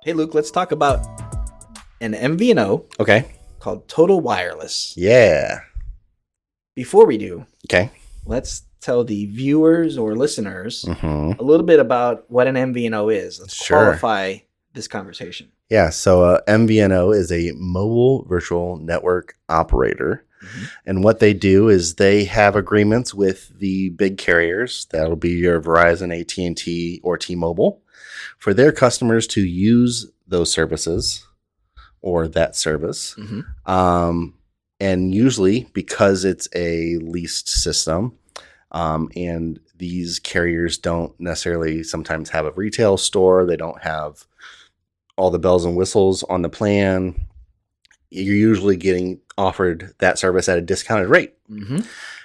Hey, Luke, let's talk about an MVNO Okay. called Total Wireless. Yeah. Before we do, Okay. let's tell the viewers or listeners Mm-hmm. a little bit about what an MVNO is. Let's Sure. qualify this conversation. Yeah. So MVNO is a mobile virtual network operator. Mm-hmm. And what they do is they have agreements with the big carriers. That'll be your Verizon, AT&T, or T-Mobile for their customers to use those services or that service. Mm-hmm. And usually because it's a leased system, and these carriers don't necessarily sometimes have a retail store. They don't have all the bells and whistles on the plan. You're usually getting offered that service at a discounted rate. Mm-hmm.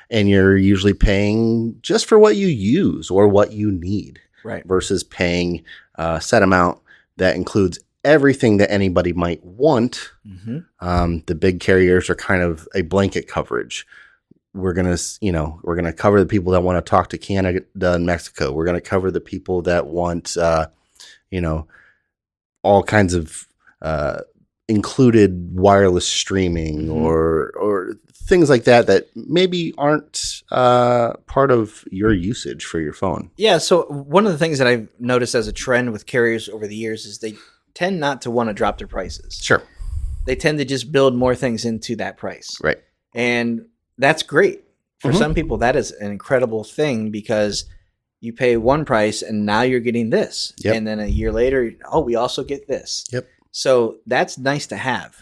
And you're usually paying just for what you use or what you need. Right. Versus paying a set amount that includes everything that anybody might want. Mm-hmm. The big carriers are kind of a blanket coverage. We're gonna cover the people that want to talk to Canada and Mexico. We're gonna cover the people that want, all kinds of included wireless streaming Mm-hmm. or things like that maybe aren't part of your usage for your phone. Yeah. So one of the things that I've noticed as a trend with carriers over the years is they tend not to want to drop their prices. Sure. They tend to just build more things into that price. Right. And that's great. For Mm-hmm. some people, that is an incredible thing because you pay one price and now you're getting this. Yep. And then a year later, we also get this. Yep. So that's nice to have.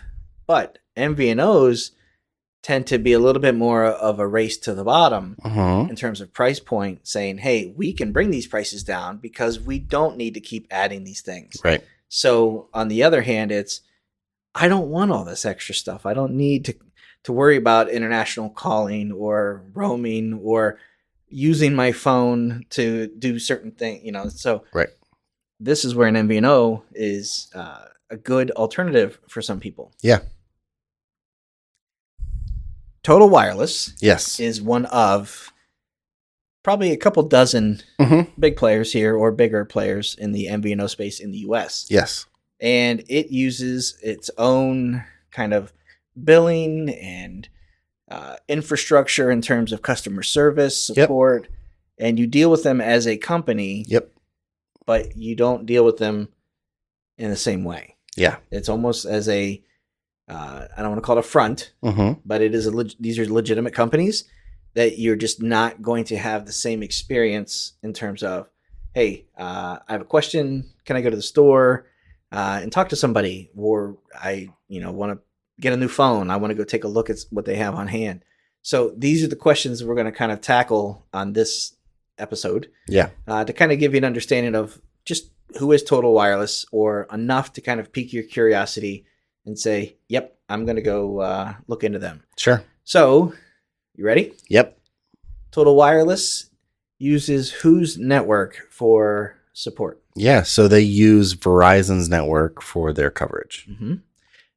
But MVNOs tend to be a little bit more of a race to the bottom Mm-hmm. in terms of price point, saying, hey, we can bring these prices down because we don't need to keep adding these things. Right. So on the other hand, I don't want all this extra stuff. I don't need to worry about international calling or roaming or using my phone to do certain things, So Right. this is where an MVNO is a good alternative for some people. Yeah. Total Wireless Yes. is one of probably a couple dozen Mm-hmm. big players here or bigger players in the MVNO space in the US. Yes. And it uses its own kind of billing and infrastructure in terms of customer service support. Yep. And you deal with them as a company. Yep. But you don't deal with them in the same way. Yeah. It's almost as I don't want to call it a front, Mm-hmm. but it is these are legitimate companies that you're just not going to have the same experience in terms of, hey, I have a question. Can I go to the store and talk to somebody? Or I, want to get a new phone. I want to go take a look at what they have on hand. So these are the questions we're going to kind of tackle on this episode. Yeah. To kind of give you an understanding of just who is Total Wireless, or enough to kind of pique your curiosity and say, yep, I'm going to go look into them. Sure. So, you ready? Yep. Total Wireless uses whose network for support? Yeah. So they use Verizon's network for their coverage. Mm-hmm.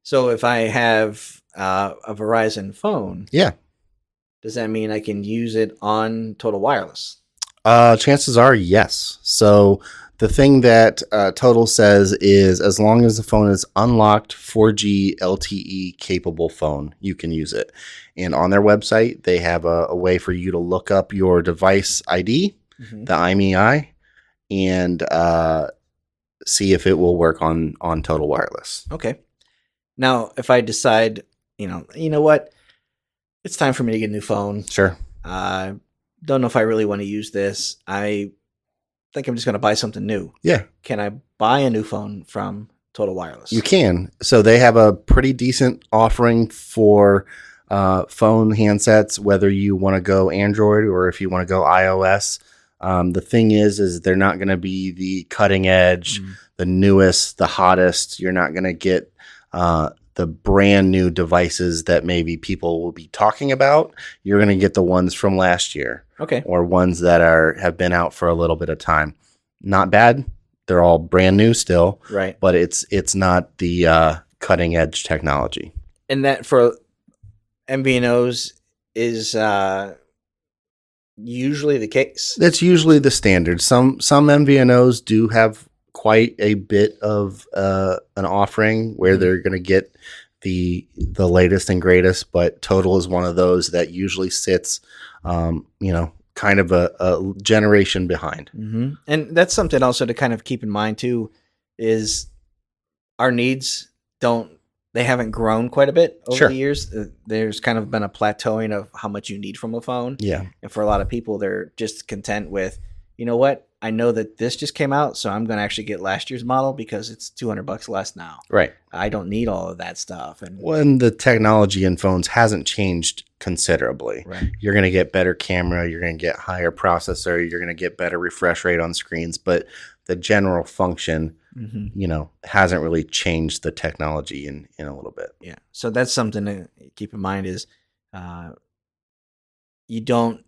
So if I have a Verizon phone, Yeah. does that mean I can use it on Total Wireless? Chances are yes. So the thing that Total says is as long as the phone is unlocked 4G LTE capable phone, you can use it. And on their website, they have a way for you to look up your device ID, Mm-hmm. the IMEI, and see if it will work on Total Wireless. Okay. Now, if I decide, you know what, it's time for me to get a new phone. Sure. Don't know if I really want to use this. I think I'm just going to buy something new. Yeah. Can I buy a new phone from Total Wireless? You can. So they have a pretty decent offering for phone handsets, whether you want to go Android or if you want to go iOS. The thing is they're not going to be the cutting edge, the newest, the hottest. You're not going to get the brand new devices that maybe people will be talking about. You're going to get the ones from last year. Okay. Or ones that have been out for a little bit of time. Not bad. They're all brand new still. Right. But it's not the cutting edge technology. And that for MVNOs is usually the case. That's usually the standard. Some MVNOs do have quite a bit of an offering where they're going to get the latest and greatest, but Total is one of those that usually sits, kind of a generation behind. Mm-hmm. And that's something also to kind of keep in mind too, is our needs they haven't grown quite a bit over the years. There's kind of been a plateauing of how much you need from a phone. Yeah. And for a lot of people, they're just content with, you know what? I know that this just came out, so I'm going to actually get last year's model because it's $200 less now. Right. I don't need all of that stuff. And when the technology in phones hasn't changed considerably, you're going to get better camera, you're going to get higher processor, you're going to get better refresh rate on screens, but the general function, hasn't really changed the technology in a little bit. Yeah. So that's something to keep in mind is you don't,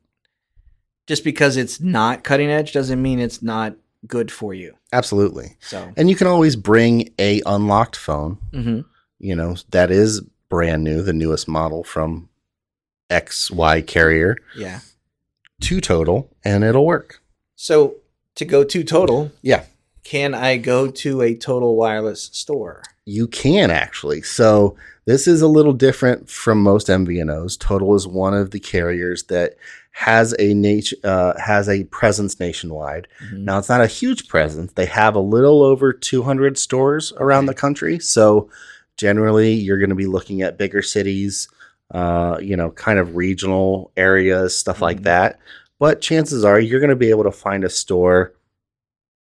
just because it's not cutting edge doesn't mean it's not good for you. Absolutely. So, and you can always bring a unlocked phone, that is brand new, the newest model from XY carrier, to Total, and it'll work. So to go to Total, can I go to a Total Wireless store? You can actually. So this is a little different from most MVNOs. Total is one of the carriers that has a presence nationwide. Now, it's not a huge presence. They have a little over 200 stores around the country. So generally, you're going to be looking at bigger cities, kind of regional areas, stuff like that. But chances are you're going to be able to find a store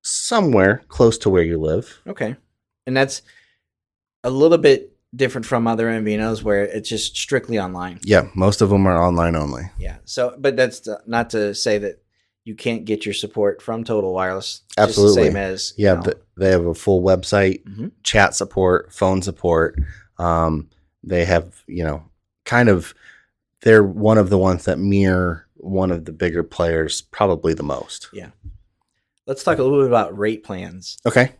somewhere close to where you live. Okay. And that's a little bit different from other MVNOs where it's just strictly online. Yeah, most of them are online only. Yeah. So, but that's not to say that you can't get your support from Total Wireless. Absolutely. Just the same as, they have a full website, chat support, phone support. They have, they're one of the ones that mirror one of the bigger players, probably the most. Yeah. Let's talk a little bit about rate plans. Okay.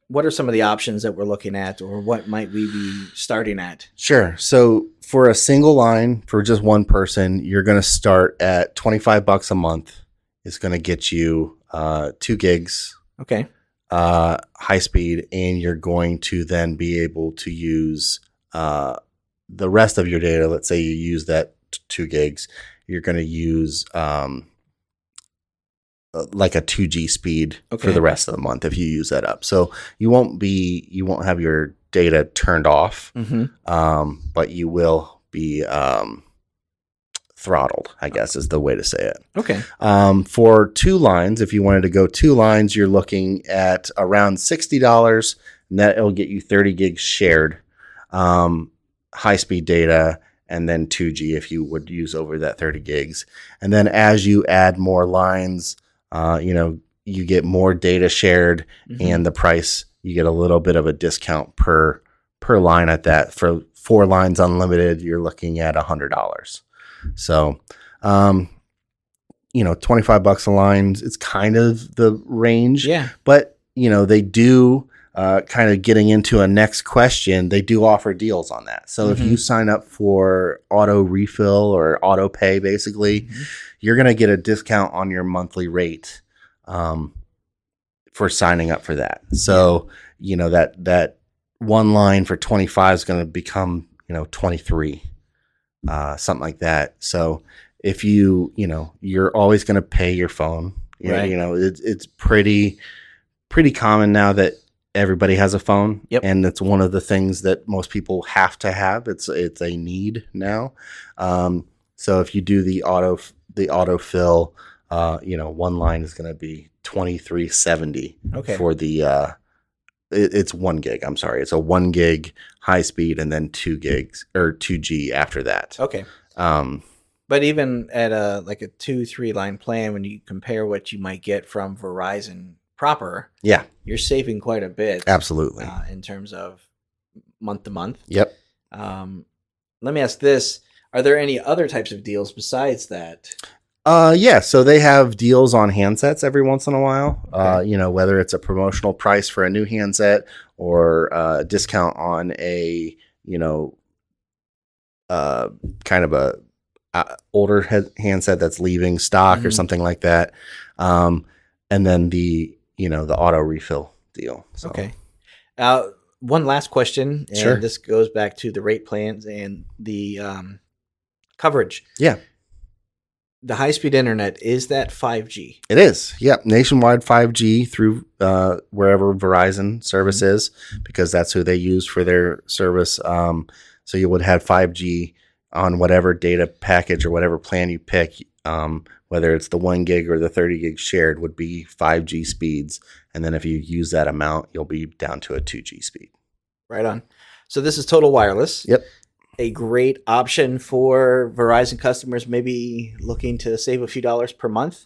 What are some of the options that we're looking at, or what might we be starting at? Sure. So for a single line for just one person, you're going to start at $25 a month. It's going to get you 2 gigs. Okay. High speed, and you're going to then be able to use the rest of your data. Let's say you use that 2 gigs. You're going to use like a 2G speed for the rest of the month if you use that up. So you won't have your data turned off, but you will be throttled, I guess is the way to say it. Okay. For 2 lines, if you wanted to go 2 lines, you're looking at around $60, and that'll get you 30 gigs shared, high speed data, and then 2G if you would use over that 30 gigs. And then as you add more lines, you get more data shared, and the price, you get a little bit of a discount per line at that. For 4 lines unlimited, you're looking at $100. So, $25 a line, it's kind of the range. Yeah. But, they do, kind of getting into a next question, they do offer deals on that. So if you sign up for auto refill or auto pay, basically, you're going to get a discount on your monthly rate for signing up for that. So, that one line for 25 is going to become, 23, something like that. So if you're always going to pay your phone, it's pretty common now that everybody has a phone, and it's one of the things that most people have to have. It's a need now. So if you do the autofill, one line is going to be $23.70 for the it's 1 gig. I'm sorry, it's a 1 gig high speed, and then 2 gigs or 2G after that. Okay. But even at a 2-3 line plan, when you compare what you might get from Verizon proper, you're saving quite a bit. Absolutely. In terms of month to month. Yep. Let me ask this: are there any other types of deals besides that? Yeah. So they have deals on handsets every once in a while. Whether it's a promotional price for a new handset or a discount on a kind of a older handset that's leaving stock or something like that. And then the auto refill deal. So. Okay. One last question, and Sure. this goes back to the rate plans and the coverage. Yeah. The high-speed internet, is that 5G? It is. Yep. Nationwide 5G through wherever Verizon service is, because that's who they use for their service. So you would have 5G on whatever data package or whatever plan you pick, whether it's the 1 gig or the 30 gig shared, would be 5G speeds. And then if you use that amount, you'll be down to a 2G speed. Right on. So this is Total Wireless. Yep. A great option for Verizon customers maybe looking to save a few dollars per month,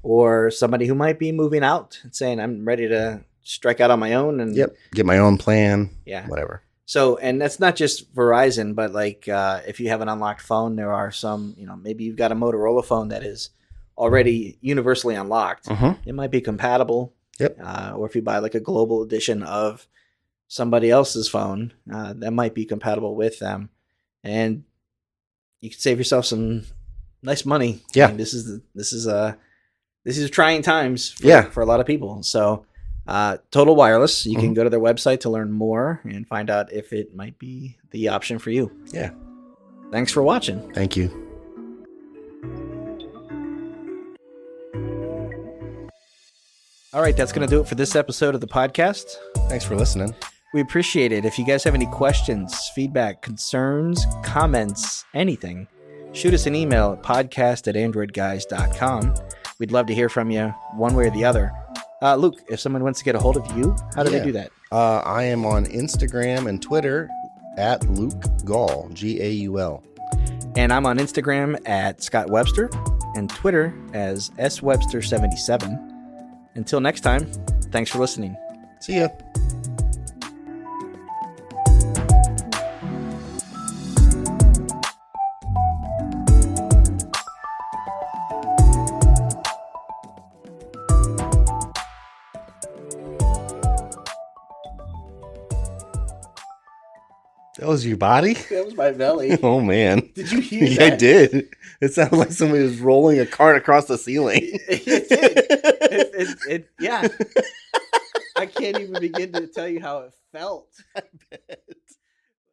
or somebody who might be moving out and saying, I'm ready to strike out on my own. And Get my own plan. Yeah. Whatever. So, and that's not just Verizon, but like if you have an unlocked phone, there are some, maybe you've got a Motorola phone that is already universally unlocked. It might be compatible. Yep. Or if you buy like a global edition of somebody else's phone, that might be compatible with them. And you can save yourself some nice money. Yeah. I mean, this is trying times for a lot of people. So Total Wireless, you can go to their website to learn more and find out if it might be the option for you. Yeah. Thanks for watching. Thank you. All right, that's going to do it for this episode of the podcast. Thanks for listening. We appreciate it. If you guys have any questions, feedback, concerns, comments, anything, shoot us an email at podcast@AndroidGuys.com. We'd love to hear from you one way or the other. Luke, if someone wants to get a hold of you, how do they do that? I am on Instagram and Twitter at Luke Gaul, Gaul. And I'm on Instagram at Scott Webster and Twitter as swebster77. Until next time, thanks for listening. See ya. That was your body? That was my belly. Oh, man. Did you hear Yeah, that? I did. It sounded like somebody was rolling a cart across the ceiling. It did. Yeah. I can't even begin to tell you how it felt. I bet.